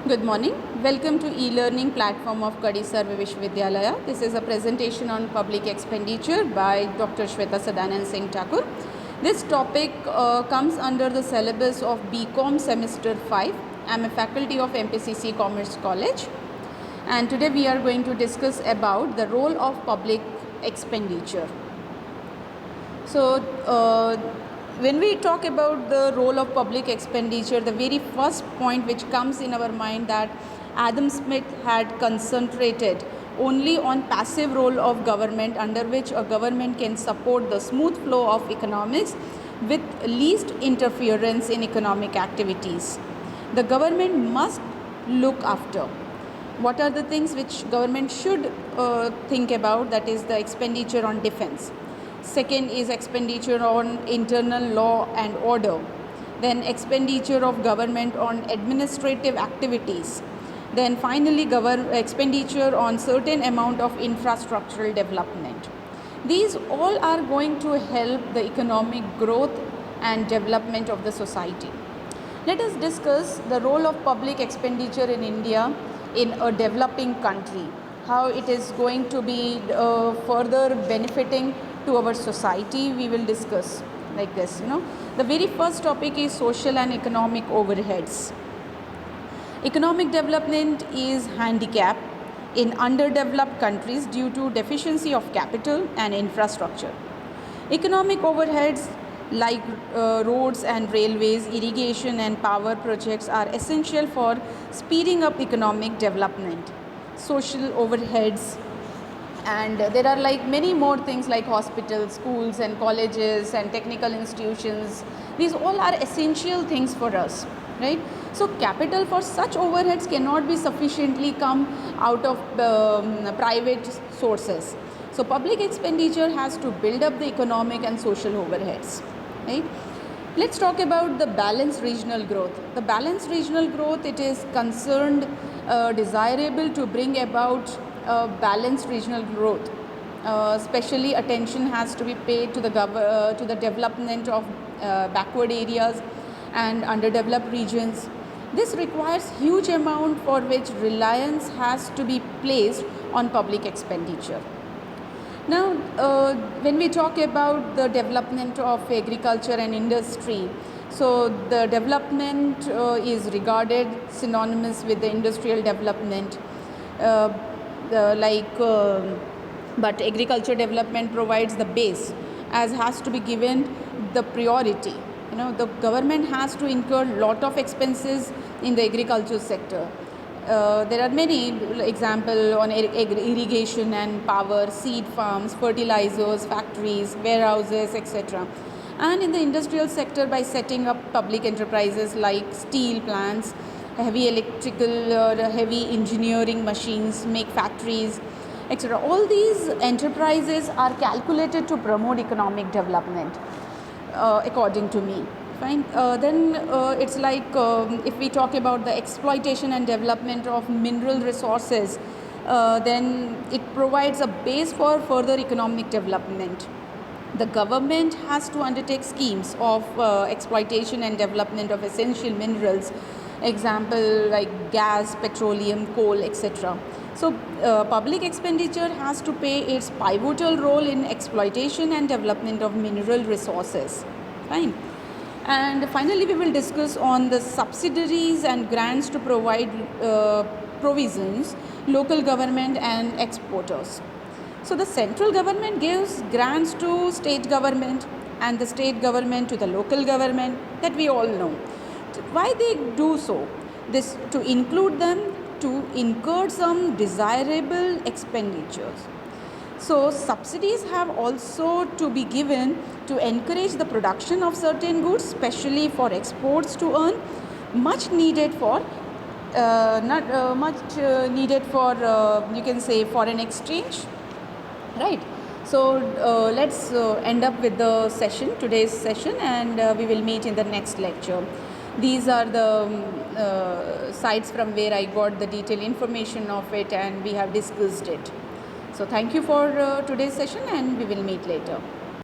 Good morning. Welcome to e-learning platform of Kadi Sarva Vishwavidyalaya. This is a presentation on public expenditure by Dr. Shweta Sadanand Singh Thakur. This topic comes under the syllabus of BCom semester 5. I am a faculty of MPCC Commerce College, and today we are going to discuss about the role of public expenditure. So, when we talk about the role of public expenditure, the very first point which comes in our mind that Adam Smith had concentrated only on passive role of government, under which a government can support the smooth flow of economics with least interference in economic activities. The government must look after. What are the things which government should think about? That is the expenditure on defense. Second is expenditure on internal law and order. Then expenditure of government on administrative activities. Then finally expenditure on certain amount of infrastructural development. These all are going to help the economic growth and development of the society. Let us discuss the role of public expenditure in India in a developing country, how it is going to be further benefiting to our society. We will discuss like this. The very first topic is social and economic overheads. Economic development is handicapped in underdeveloped countries due to deficiency of capital and infrastructure. Economic overheads like roads and railways, irrigation and power projects are essential for speeding up economic development. Social overheads, and there are like many more things like hospitals, schools and colleges and technical institutions. These all are essential things for us, right? So capital for such overheads cannot be sufficiently come out of private sources. So public expenditure has to build up the economic and social overheads, right? Let's talk about the balanced regional growth. The balanced regional growth, it is concerned desirable to bring about balanced regional growth. Especially attention has to be paid to the development of backward areas and underdeveloped regions. This requires huge amount for which reliance has to be placed on public expenditure. Now, when we talk about the development of agriculture and industry, so the development is regarded synonymous with the industrial development. But agriculture development provides the base, as has to be given the priority. The government has to incur lot of expenses in the agriculture sector. There are many examples on irrigation and power, seed farms, fertilizers, factories, warehouses, etc. And in the industrial sector, by setting up public enterprises like steel plants, heavy electrical or heavy engineering machines, make factories, etc. All these enterprises are calculated to promote economic development, according to me. Fine. Then it's like if we talk about the exploitation and development of mineral resources, then it provides a base for further economic development. The government has to undertake schemes of exploitation and development of essential minerals, example like gas, petroleum, coal, etc. So public expenditure has to play its pivotal role in exploitation and development of mineral resources. Fine. And finally, we will discuss on the subsidiaries and grants to provide provisions, local government and exporters. So the central government gives grants to state government and the state government to the local government, that we all know. Why they do so? This to include them to incur some desirable expenditures. So subsidies have also to be given to encourage the production of certain goods, especially for exports to earn much needed for you can say foreign exchange, right? So let's end up with the session, today's session, and we will meet in the next lecture. These are the sites from where I got the detailed information of it, and we have discussed it. So thank you for today's session, and we will meet later.